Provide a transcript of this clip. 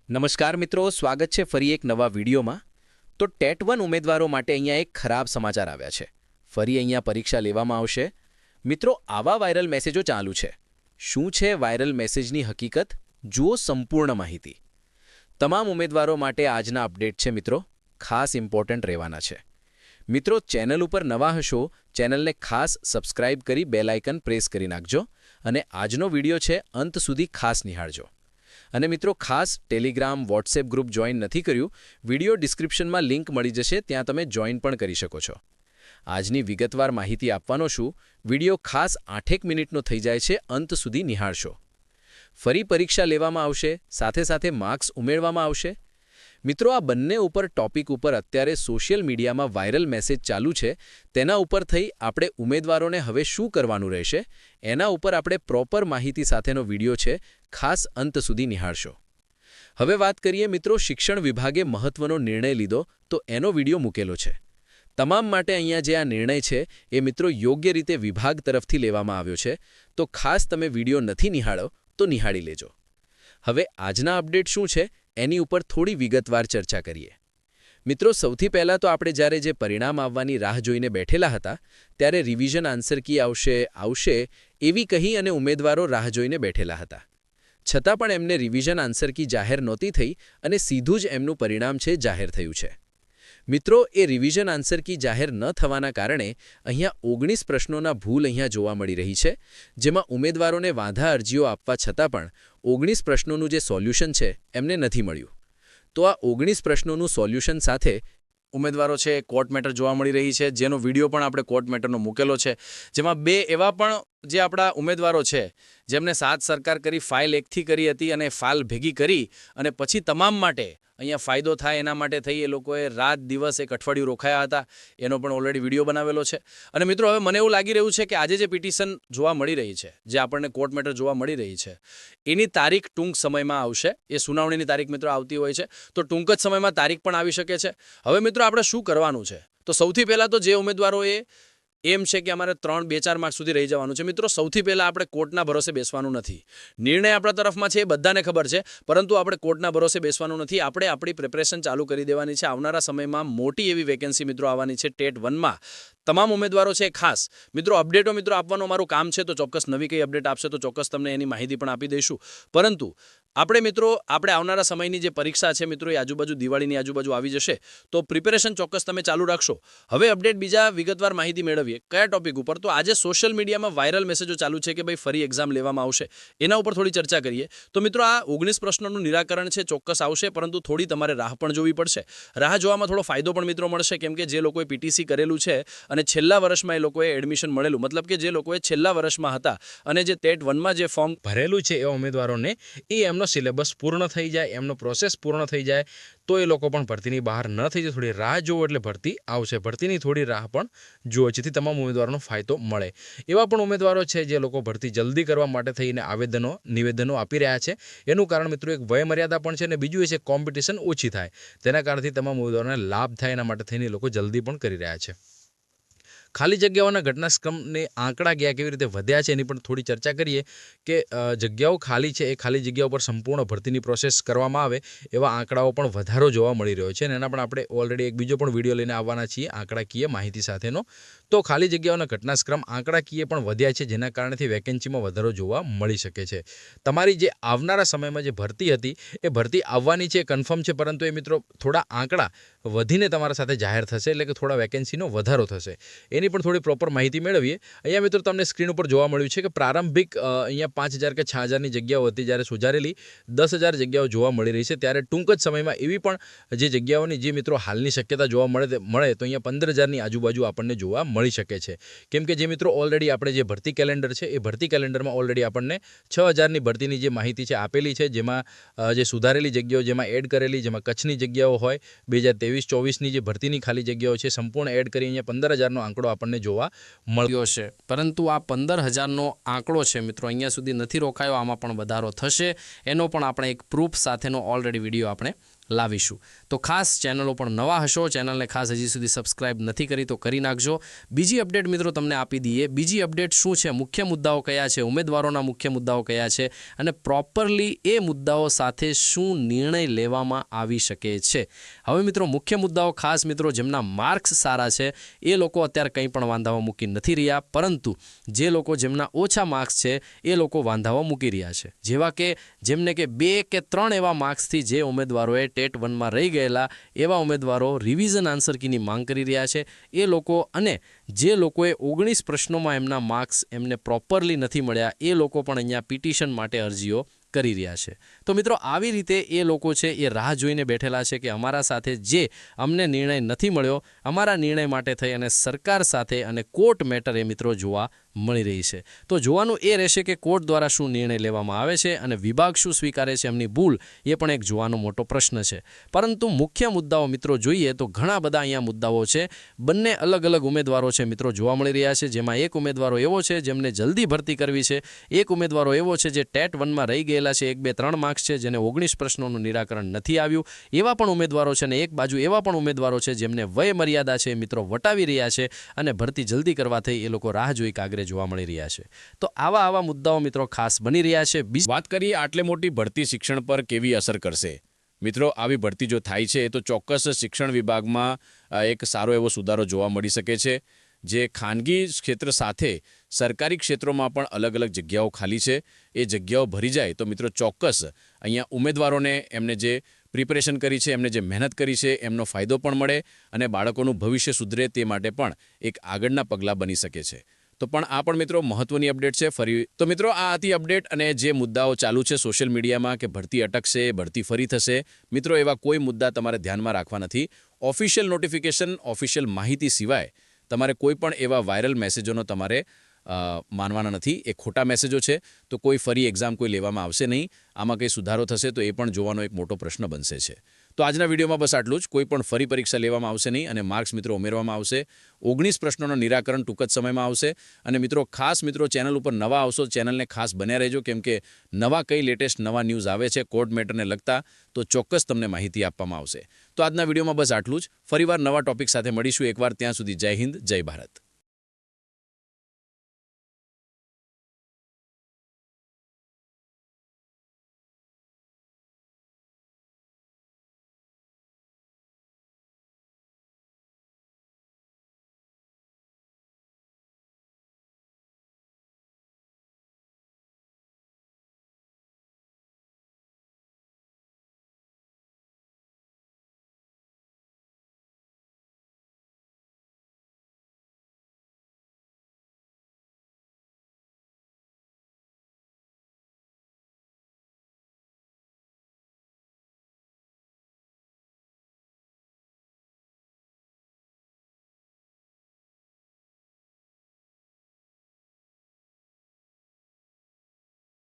નમસ્કાર મિત્રો, સ્વાગત છે ફરી એક નવા વિડીયોમાં। તો ટેટ 1 ઉમેદવારો માટે અહીંયા એક ખરાબ સમાચાર આવ્યા છે। ફરી અહીંયા પરીક્ષા લેવામાં આવશે। મિત્રો, આવા વાયરલ મેસેજો ચાલુ છે। શું છે વાયરલ મેસેજની હકીકત? જુઓ સંપૂર્ણ માહિતી। તમામ ઉમેદવારો માટે આજના અપડેટ છે મિત્રો, ખાસ ઇમ્પોર્ટન્ટ રહેવાના છે। મિત્રો, ચેનલ ઉપર નવા હશો, ચેનલને ખાસ સબસ્ક્રાઇબ કરી બેલ આઇકન પ્રેસ કરી નાખજો અને આજનો વિડીયો છે અંત સુધી ખાસ નિહાળજો। અને મિત્રો, ખાસ ટેલિગ્રામ વોટ્સએપ ગ્રુપ જોઈન નથી કર્યું, વિડીયો ડિસ્ક્રિપ્શનમાં લિંક મળી જશે, ત્યાં તમે જોઈન પણ કરી શકો છો। આજની વિગતવાર માહિતી આપવાનો છું, વિડીયો ખાસ 8 મિનિટનો થઈ જાય છે, અંત સુધી નિહાળશો। ફરી પરીક્ષા લેવામાં આવશે, સાથે સાથે માર્ક્સ ઉમેરવામાં આવશે। મિત્રો, આ બંને ઉપર ટોપિક ઉપર અત્યારે સોશિયલ મીડિયામાં વાયરલ મેસેજ ચાલુ છે, તેના ઉપર થઈ આપણે ઉમેદવારોને હવે શું કરવાનું રહેશે એના ઉપર આપણે પ્રોપર માહિતી સાથેનો વિડીયો છે, ખાસ અંત સુધી નિહાળશો। હવે વાત કરીએ મિત્રો, શિક્ષણ વિભાગે મહત્વનો નિર્ણય લીધો તો એનો વિડીયો મૂકેલો છે। તમામ માટે અહીંયા જે આ નિર્ણય છે એ મિત્રો યોગ્ય રીતે વિભાગ તરફથી લેવામાં આવ્યો છે, તો ખાસ તમે વિડીયો નથી નિહાળો તો નિહાળી લેજો। હવે આજના અપડેટ શું છે એની ઉપર થોડી વિગતવાર ચર્ચા કરીએ। મિત્રો, સૌથી પહેલાં તો આપણે જ્યારે જે પરિણામ આવવાની રાહ જોઈને બેઠેલા હતા, ત્યારે રિવિઝન આન્સર કી આવશે એવી કહી અને ઉમેદવારો રાહ જોઈને બેઠેલા હતા। છતાં પણ એમને રિવિઝન આન્સર કી જાહેર નહોતી થઈ અને સીધું જ એમનું પરિણામ છે જાહેર થયું છે। મિત્રો, એ રિવિઝન આન્સર કી જાહેર ન થવાના કારણે અહીંયા 19 પ્રશ્નોના ભૂલ અહીંયા જોવા મળી રહી છે, જેમાં ઉમેદવારોને વાંધા અરજીઓ આપવા છતાં પણ 19 પ્રશ્નોનું જે સોલ્યુશન છે એમને નથી મળ્યું। તો આ 19 પ્રશ્નોનું સોલ્યુશન સાથે ઉમેદવારો છે કોર્ટ મેટર જોવા મળી રહી છે, જેનો વિડીયો પણ આપણે કોર્ટ મેટરનો મૂકેલો છે, જેમાં 2 એવા પણ જે આપણા ઉમેદવારો છે જેમને સાથ સરકાર કરી ફાઇલ એકથી કરી હતી અને ફાઇલ ભેગી કરી અને પછી તમામ માટે અહીંયા ફાયદો થાય એના માટે થઈ એ લોકોએ રાત દિવસ એક અઠવાડિયું રોકાયા હતા, એનો પણ ઓલરેડી વિડીયો બનાવેલો છે। અને મિત્રો, હવે મને એવું લાગી રહ્યું છે કે આજે જે પિટિશન જોવા મળી રહી છે, જે આપણને કોર્ટ મેટર જોવા મળી રહી છે, એની તારીખ ટૂંક સમયમાં આવશે। એ સુનાવણીની તારીખ મિત્રો આવતી હોય છે, તો ટૂંક જ સમયમાં તારીખ પણ આવી શકે છે। હવે મિત્રો, આપણે શું કરવાનું છે? તો સૌથી પહેલાં તો જે ઉમેદવારોએ એમ છે કે અમારે 3-2-4 માર્ક સુધી રહી જવાનું છે, મિત્રો સૌથી પહેલાં આપણે કોર્ટના ભરોસે બેસવાનું નથી। નિર્ણય આપણા તરફમાં છે એ બધાને ખબર છે, પરંતુ આપણે કોર્ટના ભરોસે બેસવાનું નથી। આપણે આપણી પ્રિપરેશન ચાલુ કરી દેવાની છે। આવનારા સમયમાં મોટી એવી વેકેન્સી મિત્રો આવવાની છે ટેટ 1માં। તમામ ઉમેદવારો છે ખાસ મિત્રો અપડેટો મિત્રો આપવાનું અમારું કામ છે, તો ચોક્કસ નવી કઈ અપડેટ આપશે તો ચોક્કસ તમને એની માહિતી પણ આપી દઈશું। પરંતુ આપણે મિત્રો આવનારા સમયની જે પરીક્ષા છે મિત્રો એ આજુબાજુ દિવાળીની આજુબાજુ આવી જશે, તો પ્રિપેરેશન ચોક્કસ તમે ચાલુ રાખશો। હવે અપડેટ બીજા વિગતવાર માહિતી મેળવીએ કયા ટોપિક ઉપર? તો આજે સોશિયલ મીડિયામાં વાયરલ મેસેજો ચાલુ છે કે ભાઈ ફરી એક્ઝામ લેવામાં આવશે, એના ઉપર થોડી ચર્ચા કરીએ। તો મિત્રો, આ 19 પ્રશ્નોનું નિરાકરણ છે ચોક્કસ આવશે, પરંતુ થોડી તમારે રાહ પણ જોવી પડશે। રાહ જોવામાં થોડો ફાયદો પણ મિત્રો મળશે, કેમ કે જે લોકોએ પીટીસી કરેલું છે અને છેલ્લા વર્ષમાં એ લોકોએ એડમિશન મળેલું, મતલબ કે જે લોકોએ છેલ્લા વર્ષમાં હતા અને જે ટેટ 1માં જે ફોર્મ ભરેલું છે એવા ઉમેદવારોને એ એમનો સિલેબસ પૂર્ણ થઈ જાય, એમનો પ્રોસેસ પૂર્ણ થઈ જાય, તો એ લોકો પણ ભરતીની બહાર ન થઈ જાય। થોડી રાહ જુઓ એટલે ભરતી આવશે, ભરતીની થોડી રાહ પણ જુઓ, જેથી તમામ ઉમેદવારોનો ફાયદો મળે। એવા પણ ઉમેદવારો છે જે લોકો ભરતી જલ્દી કરવા માટે થઈને નિવેદનો આપી રહ્યા છે। એનું કારણ મિત્રો એક વય મર્યાદા પણ છે અને બીજું એ છે કોમ્પિટિશન ઓછી થાય, તેના કારણથી તમામ ઉમેદવારોને લાભ થાય એના માટે થઈને લોકો જલ્દી પણ કરી રહ્યા છે। ખાલી જગ્યાઓના ઘટનાક્રમને આંકડા કેવી રીતે વધ્યા છે એની પણ થોડી ચર્ચા કરીએ કે જગ્યાઓ ખાલી છે એ ખાલી જગ્યાઓ પર સંપૂર્ણ ભરતીની પ્રોસેસ કરવામાં આવે એવા આંકડાઓ પણ વધારો જોવા મળી રહ્યો છે, અને એના પણ આપણે ઓલરેડી એક બીજો પણ વિડીયો લઈને આવવાના છીએ આંકડાકીય માહિતી સાથેનો। તો ખાલી જગ્યાઓના ઘટનાક્રમ આંકડાકીય પણ વધ્યા છે, જેના કારણેથી વેકેન્સીમાં વધારો જોવા મળી શકે છે। તમારી જે આવનારા સમયમાં જે ભરતી હતી એ ભરતી આવવાની છે કન્ફર્મ છે, પરંતુ એ મિત્રો થોડા આંકડા વધીને તમારા સાથે જાહેર થશે, એટલે કે થોડા વેકેન્સીનો વધારો થશે, એની પણ થોડી પ્રોપર માહિતી મેળવીએ। અહીંયા મિત્રો તમને સ્ક્રીન ઉપર જોવા મળ્યું છે કે પ્રારંભિક અહીંયા 5000 કે 6000ની જગ્યાઓ હતી, જ્યારે સુધારેલી 10000 જગ્યાઓ જોવા મળી રહી છે, ત્યારે ટૂંક જ સમયમાં એવી પણ જે જગ્યાઓની જે મિત્રો હાલની શક્યતા જોવા મળે તો અહીંયા 15000ની આજુબાજુ આપણને જોવા મળી શકે છે, કેમ કે જે મિત્રો ઓલરેડી આપણે જે ભરતી કેલેન્ડર છે એ ભરતી કેલેન્ડરમાં ઓલરેડી આપણને 6000ની ભરતીની જે માહિતી છે આપેલી છે, જેમાં જે સુધારેલી જગ્યાઓ જેમાં એડ કરેલી, જેમાં કચ્છની જગ્યાઓ હોય 2023-24ની જે ભરતીની ખાલી જગ્યાઓ છે સંપૂર્ણ એડ કરી અહીંયા 15000નો આંકડો આપણને જોવા મળ્યો છે। પરંતુ આ 15000નો આંકડો છે મિત્રો અહીંયા સુધી નથી રોકાયો, આમાં પણ વધારો થશે, એનો પણ આપણે એક પ્રૂફ સાથેનો ઓલરેડી વિડીયો આપણે લાવીશું. તો ખાસ ચેનલો પણ નવા હશો, ચેનલને ખાસ હજી સુધી સબસ્ક્રાઇબ નથી કરી તો કરી નાખજો. બીજી અપડેટ મિત્રો તમને આપી દઈએ. બીજી અપડેટ શું છે, મુખ્ય મુદ્દાઓ કયા છે, ઉમેદવારોના મુખ્ય મુદ્દાઓ કયા છે અને પ્રોપરલી એ મુદ્દાઓ સાથે શું નિર્ણય લેવામાં આવી શકે છે. હવે મિત્રો મુખ્ય મુદ્દાઓ ખાસ મિત્રો જેમના માર્ક્સ સારા છે એ લોકો અત્યારે કંઈ પણ વાંધાઓ મૂકી નથી રહ્યા, પરંતુ જે લોકો જેમના ઓછા માર્ક્સ છે એ લોકો વાંધાઓ મૂકી રહ્યા છે. જેવા કે જેમને કે 2 કે 3 એવા માર્ક્સથી જે ઉમેદવારોએ ટેટ 1માં રહી ગયેલા એવા ઉમેદવારો રિવિઝન આન્સર કીની માંગ કરી રહ્યા છે એ લોકો, અને જે લોકોએ 19 પ્રશ્નોમાં એમના માર્ક્સ એમને પ્રોપરલી નથી મળ્યા એ લોકો પણ અહીંયા પિટિશન માટે અરજીઓ કરી રહ્યા છે. તો મિત્રો આવી રીતે એ લોકો છે એ રાહ જોઈને બેઠેલા છે કે અમારા સાથે જે અમને નિર્ણય નથી મળ્યો, અમારા નિર્ણય માટે થઈ અને સરકાર સાથે અને કોર્ટ મેટર એ મિત્રો જોવા મળી રહી છે. તો જોવાનું એ રહેશે કે કોર્ટ દ્વારા શું નિર્ણય લેવામાં આવે છે અને વિભાગ શું સ્વીકારે છે, એમની ભૂલ એ પણ એક જોવાનો મોટો પ્રશ્ન છે. પરંતુ મુખ્ય મુદ્દાઓ મિત્રો જોઈએ તો ઘણા બધા અહીંયા મુદ્દાઓ છે. બંને અલગ અલગ ઉમેદવારો છે મિત્રો જોવા મળી રહ્યા છે, જેમાં એક ઉમેદવારો એવો છે જેમને જલ્દી ભરતી કરવી છે, એક ઉમેદવારો એવો છે જે ટેટ 1માં રહી ગયેલા છે, 1, 2, 3 માર્ક્સ છે, જેને 19 પ્રશ્નોનું નિરાકરણ નથી આવ્યું એવા પણ ઉમેદવારો છે, અને એક બાજુ એવા પણ ઉમેદવારો છે જેમને વય મર્યાદા છે મિત્રો વટાવી રહ્યા છે અને ભરતી જલ્દી કરવા થઈ એ લોકો રાહ જોઈ કાગરે જોવા મળી રહ્યા છે. તો આવા મુદ્દાઓ મિત્રો ખાસ બની રહ્યા છે. વાત કરીએ આટલે મોટી ભરતી શિક્ષણ પર કેવી અસર કરશે. મિત્રો આવી ભરતી જો થાય છે તો ચોક્કસ શિક્ષણ વિભાગમાં એક સારો એવો સુધારો જોવા મળી શકે છે. જે ખાનગી ક્ષેત્ર સાથે સરકારી ક્ષેત્રોમાં પણ અલગ અલગ જગ્યાઓ ખાલી છે, એ જગ્યાઓ ભરી જાય તો મિત્રો ચોક્કસ અહીંયા ઉમેદવારોને એમને જે પ્રિપેરેશન કરી છે, એમને જે મહેનત કરી છે એમનો ફાયદો પણ મળે અને બાળકોનું ભવિષ્ય સુધરે તે માટે પણ એક આગળના પગલાં બની શકે છે. તો પણ આ પણ મિત્રો મહત્વની અપડેટ છે. ફરી તો મિત્રો આ હતી અપડેટ, અને જે મુદ્દાઓ ચાલુ છે સોશિયલ મીડિયામાં કે ભરતી અટકશે, ભરતી ફરી થશે, મિત્રો એવા કોઈ મુદ્દા તમારે ધ્યાનમાં રાખવા નથી. ઓફિશિયલ નોટિફિકેશન, ઓફિશિયલ માહિતી સિવાય તમારે કોઈ પણ એવા વાયરલ મેસેજોનો તમારે માનવાના નથી. એ ખોટા મેસેજો છે. તો કોઈ ફરી એક્ઝામ કોઈ લેવામાં આવશે નહીં. આમાં કંઈ સુધારો થશે તો એ પણ જોવાનો એક મોટો પ્રશ્ન બનશે છે. તો આજના વિડીયોમાં બસ આટલું જ. કોઈ પણ ફરી પરીક્ષા લેવામાં આવશે નહીં અને માર્ક્સ મિત્રો ઉમેરવામાં આવશે. 19 પ્રશ્નોનું નિરાકરણ ટૂંક જ સમયમાં આવશે. અને મિત્રો ખાસ મિત્રો ચેનલ ઉપર નવા આવશો, ચેનલને ખાસ બન્યા રહેજો, કેમ કે નવા કઈ લેટેસ્ટ નવા ન્યૂઝ આવે છે કોર્ટ મેટરને લગતા તો ચોક્કસ તમને માહિતી આપવામાં આવશે. તો આજના વિડીયોમાં બસ આટલું જ. ફરીવાર નવા ટોપિક સાથે મળીશું એકવાર. ત્યાં સુધી જય હિન્દ, જય ભારત.